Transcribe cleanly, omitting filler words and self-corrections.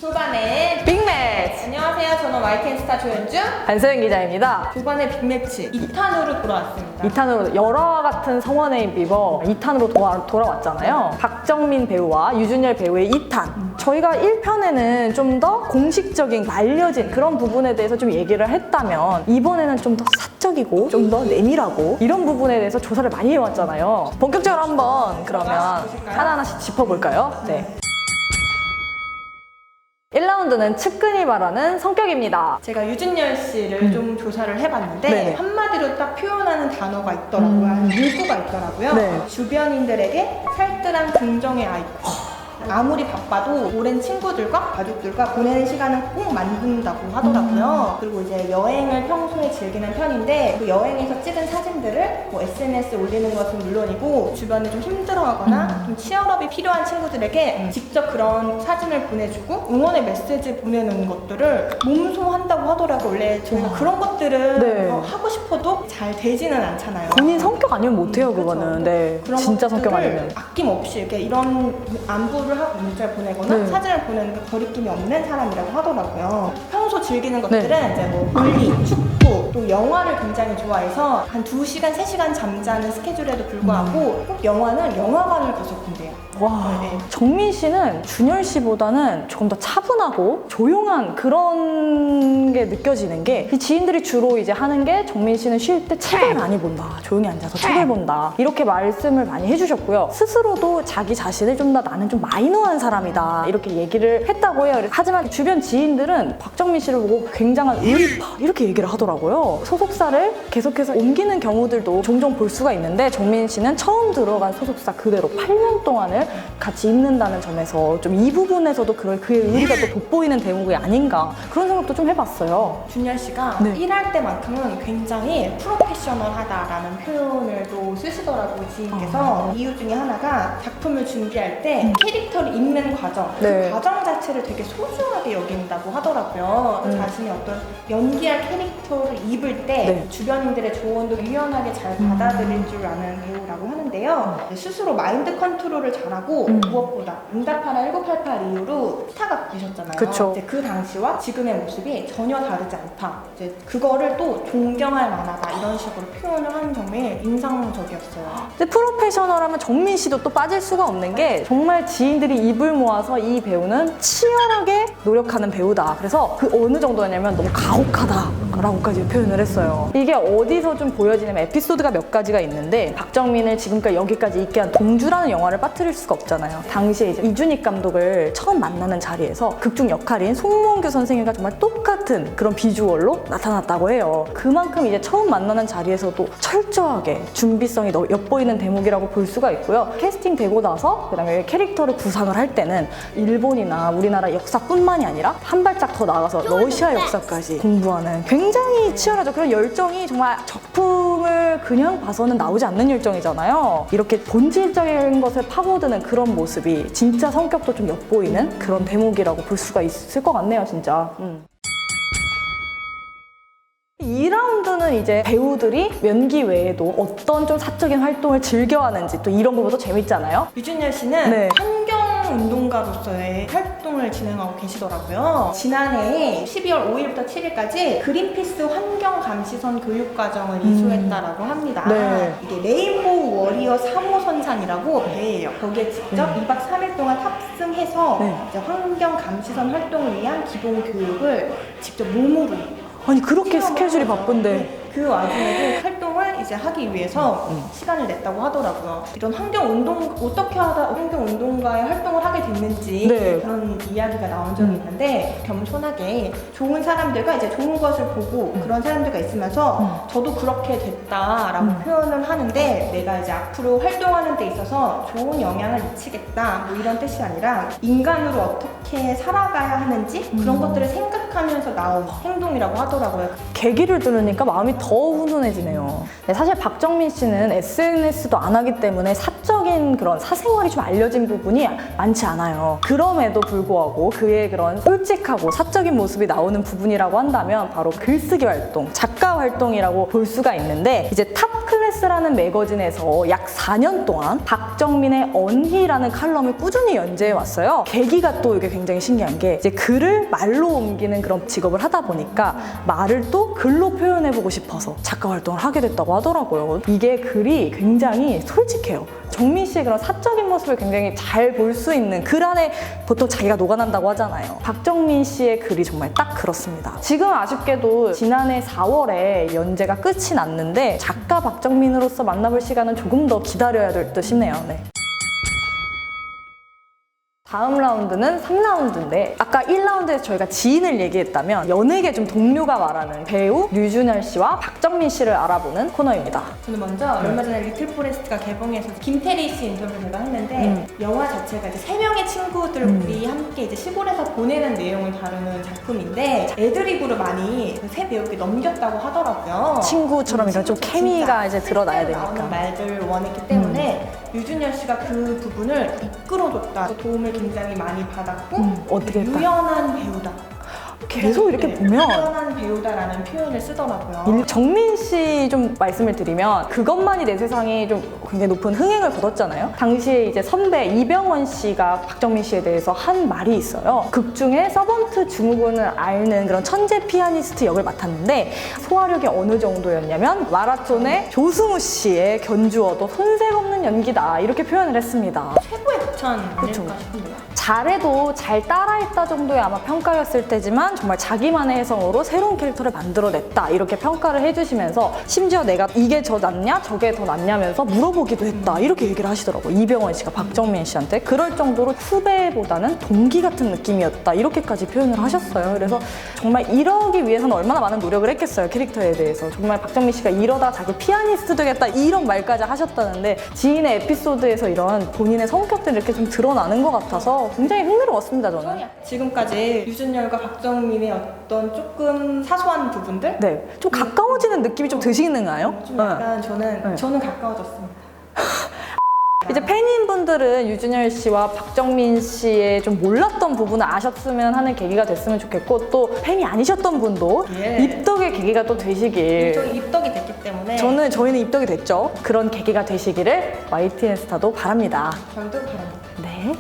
초반에 빅매치! 안녕하세요. 저는 YTN스타 조현주. 안소영 기자입니다. 초반에 빅매치 2탄으로 돌아왔습니다. 2탄으로 열화 같은 성원의 비버 2탄으로 돌아왔잖아요. 박정민 배우와 유준열 배우의 2탄. 저희가 1편에는 좀 더 공식적인 알려진 그런 부분에 대해서 좀 얘기를 했다면 이번에는 좀 더 사적이고 좀 더 내밀하고 이런 부분에 대해서 조사를 많이 해왔잖아요. 본격적으로 한번 그러면 하나하나씩 짚어볼까요? 네. 1라운드는 측근이 말하는 성격입니다. 제가 유준열 씨를 좀 조사를 해봤는데 네네. 한마디로 딱 표현하는 단어가 있더라고요. 문구가 있더라고요. 네. 주변인들에게 살뜰한 긍정의 아이콘. 아무리 바빠도 오랜 친구들과 가족들과 보내는 시간은 꼭 만든다고 하더라고요. 그리고 이제 여행을 평소에 즐기는 편인데 그 여행에서 찍은 사진들을 뭐 SNS에 올리는 것은 물론이고 주변에 좀 힘들어하거나 좀 치열업이 필요한 친구들에게 직접 그런 사진을 보내주고 응원의 메시지 보내는 것들을 몸소한다고 하더라고요. 원래 저희가 그런 것들은 네. 하고 싶어도 잘 되지는 않잖아요. 본인 성격 아니면 못해요, 그렇죠. 그거는. 네. 그런 진짜 성격 것들을 아니면. 아낌없이 이렇게 이런 안부를 하고 문자를 보내거나 네. 사진을 보내는 게 거리낌이 없는 사람이라고 하더라고요. 평소 즐기는 것들은 네. 이제 뭐 물리, 축구, 또 영화를 굉장히 좋아해서 한 2시간, 3시간 잠자는 스케줄에도 불구하고 꼭 영화는 영화관을 가서 본대요. 와, 네. 정민 씨는 준열 씨보다는 조금 더 차분하고 조용한 그런 게 느껴지는 게 이 지인들이 주로 이제 하는 게 정민 씨는 쉴 때 책을 많이 본다. 조용히 앉아서 책을 본다. 이렇게 말씀을 많이 해주셨고요. 스스로도 자기 자신을 좀 더 나는 좀 마이너한 사람이다. 이렇게 얘기를 했다고 해요. 하지만 주변 지인들은 박정민 씨를 보고 굉장한 의리파 이렇게 얘기를 하더라고요. 소속사를 계속해서 옮기는 경우들도 종종 볼 수가 있는데 정민 씨는 처음 들어간 소속사 그대로 8년 동안을 같이 있는다는 점에서 좀 이 부분에서도 그의 의리가 또 돋보이는 대목이 아닌가 그런 생각도 좀 해봤어요. 준열 씨가 네. 일할 때만큼은 굉장히 프로페셔널하다라는 표현을 또 쓰시더라고요, 지인께서. 이유 중에 하나가 작품을 준비할 때 캐릭터를 입는 과정, 네. 그 과정 자체를 되게 소중하게 여긴다고 하더라고요. 자신이 어떤 연기할 캐릭터를 입을 때 네. 주변인들의 조언도 유연하게 잘 받아들일 줄 아는 배우라고 하는데요. 스스로 마인드 컨트롤을 잘하고 무엇보다 응답하라 1988 이후로 스타가 되셨잖아요. 그쵸. 이제 그 당시와 지금의 모습이 전혀 다르지 않다. 이제 그거를 또 존경할 만하다 이런 식으로 표현을 하는 점이 인상적이었어요. 근데 프로페셔널하면 정민 씨도 또 빠질 수가 없는 게 정말 지인들이 입을 모아서 이 배우는 치열하게 노력하는 배우다. 그래서 그 어느 정도냐면 너무 가혹하다라고까지 표현을 했어요. 이게 어디서 좀 보여지냐면 에피소드가 몇 가지가 있는데 박정민을 지금까지 여기까지 있게 한 동주라는 영화를 빠뜨릴 수가 없잖아요. 당시에 이제 이준익 감독을 처음 만나는 자리에서 극중 역할인 송몽규 선생님과 정말 똑같은 그런 비주얼로 나타났다고 해요. 그만큼 이제 처음 만나는 자리에서도 철저하게 준비성이 엿보이는 대목이라고 볼 수가 있고요. 캐스팅 되고 나서 그다음에 캐릭터를 구상을 할 때는 일본이나 우리나라 역사뿐만이 아니라 한 발짝 더 나아가서 러시아 역사까지 공부하는 굉장히 치열하죠. 그런 열정이 정말 작품을 그냥 봐서는 나오지 않는 열정이잖아요. 이렇게 본질적인 것을 파고드는 그런 모습이 진짜 성격도 좀 엿보이는 그런 대목이라고 볼 수가 있을 것 같네요, 진짜. 2라운드는 이제 배우들이 연기 외에도 어떤 좀 사적인 활동을 즐겨하는지 또 이런 부분도 재밌잖아요. 유준열 씨는 네. 환경운동가로서의 활동을 진행하고 계시더라고요. 지난해 12월 5일부터 7일까지 그린피스 환경감시선 교육과정을 이수했다라고 합니다. 네. 이게 레인보우 워리어 3호 선산이라고 배예요. 거기에 직접 2박 3일 동안 탑승해서 네. 이제 환경감시선 활동을 위한 기본 교육을 직접 몸으로 아니 그렇게 스케줄이 바쁜데 그 와중에도 활동을 이제 하기 위해서 시간을 냈다고 하더라고요. 이런 환경운동, 어떻게 하다 환경운동가의 활동을 하게 됐는지 네. 그런 이야기가 나온 적이 있는데 겸손하게 좋은 사람들과 이제 좋은 것을 보고 그런 사람들과 있으면서 저도 그렇게 됐다라고 표현을 하는데 내가 이제 앞으로 활동하는 데 있어서 좋은 영향을 미치겠다 뭐 이런 뜻이 아니라 인간으로 어떻게 살아가야 하는지 그런 것들을 생각하면서 나온 행동이라고 하더라고요. 계기를 들으니까 마음이 더 훈훈해지네요. 네, 사실 박정민 씨는 SNS도 안 하기 때문에 사적인 그런 사생활이 좀 알려진 부분이 많지 않아요. 그럼에도 불구하고 그의 그런 솔직하고 사적인 모습이 나오는 부분이라고 한다면 바로 글쓰기 활동, 작가 활동이라고 볼 수가 있는데 이제 탑 클래스 리틀프레스라는 매거진에서 약 4년 동안 박정민의 언희라는 칼럼을 꾸준히 연재해 왔어요. 계기가 또 이게 굉장히 신기한 게 이제 글을 말로 옮기는 그런 직업을 하다 보니까 말을 또 글로 표현해보고 싶어서 작가 활동을 하게 됐다고 하더라고요. 이게 글이 굉장히 솔직해요. 정민 씨의 그런 사적인 모습을 굉장히 잘 볼 수 있는 글 안에 보통 자기가 녹아난다고 하잖아요. 박정민 씨의 글이 정말 딱 그렇습니다. 지금 아쉽게도 지난해 4월에 연재가 끝이 났는데 작가 박정민으로서 만나볼 시간은 조금 더 기다려야 될 듯 싶네요. 네. 다음 라운드는 3라운드인데 아까 1라운드에서 저희가 지인을 얘기했다면 연예계 좀 동료가 말하는 배우 류준열 씨와 박정민 씨를 알아보는 코너입니다. 저는 먼저 얼마 전에 리틀 포레스트가 개봉해서 김태리 씨 인터뷰를 제가 했는데 영화 자체가 이제 세 명의 친구들이 함께 이제 시골에서 보내는 내용을 다루는 작품인데 애드리브로 많이 세 배우께 넘겼다고 하더라고요. 친구처럼 이런 좀 케미가 이제 드러나야 나오는 되니까. 말들을 원했기 때문에 유준열 씨가 그 부분을 이끌어줬다. 도움을 굉장히 많이 받았고 어떻게 했다? 유연한 배우다. 계속 이렇게 보면 유연한 배우다라는 표현을 쓰더라고요. 정민 씨 좀 말씀을 드리면 그것만이 내 세상에 좀 굉장히 높은 흥행을 거뒀잖아요. 당시에 이제 선배 이병헌 씨가 박정민 씨에 대해서 한 말이 있어요. 극 중에 서번트 증후군을 앓는 그런 천재 피아니스트 역을 맡았는데 소화력이 어느 정도였냐면 마라톤의 조승우 씨의 견주어도 손색 없는 연기다 이렇게 표현을 했습니다. 최고의 극찬 그쵸. 아닐까 싶은데요. 잘해도 잘 따라했다 정도의 아마 평가였을 테지만 정말 자기만의 해석으로 새로운 캐릭터를 만들어냈다 이렇게 평가를 해주시면서 심지어 내가 이게 더 낫냐 저게 더 낫냐면서 물어보기도 했다 이렇게 얘기를 하시더라고요. 이병헌 씨가 박정민 씨한테 그럴 정도로 후배보다는 동기 같은 느낌이었다 이렇게까지 표현을 하셨어요. 그래서 정말 이러기 위해서는 얼마나 많은 노력을 했겠어요. 캐릭터에 대해서. 정말 박정민 씨가 이러다 자기 피아니스트 되겠다 이런 말까지 하셨다는데 지인의 에피소드에서 이런 본인의 성격들이 이렇게 좀 드러나는 것 같아서 굉장히 흥미로웠습니다, 저는. 지금까지 유준열과 박정민의 어떤 조금 사소한 부분들? 네, 좀 가까워지는 느낌이 좀 드시는가요? 좀 약간 저는 가까워졌습니다. 이제 팬인분들은 유준열 씨와 박정민 씨의 좀 몰랐던 부분을 아셨으면 하는 계기가 됐으면 좋겠고 또 팬이 아니셨던 분도 예. 입덕의 계기가 또 되시길. 저희 입덕이 됐기 때문에 저희는 입덕이 됐죠. 그런 계기가 되시기를 YTN 스타도 바랍니다. 저희도 바랍니다. 네.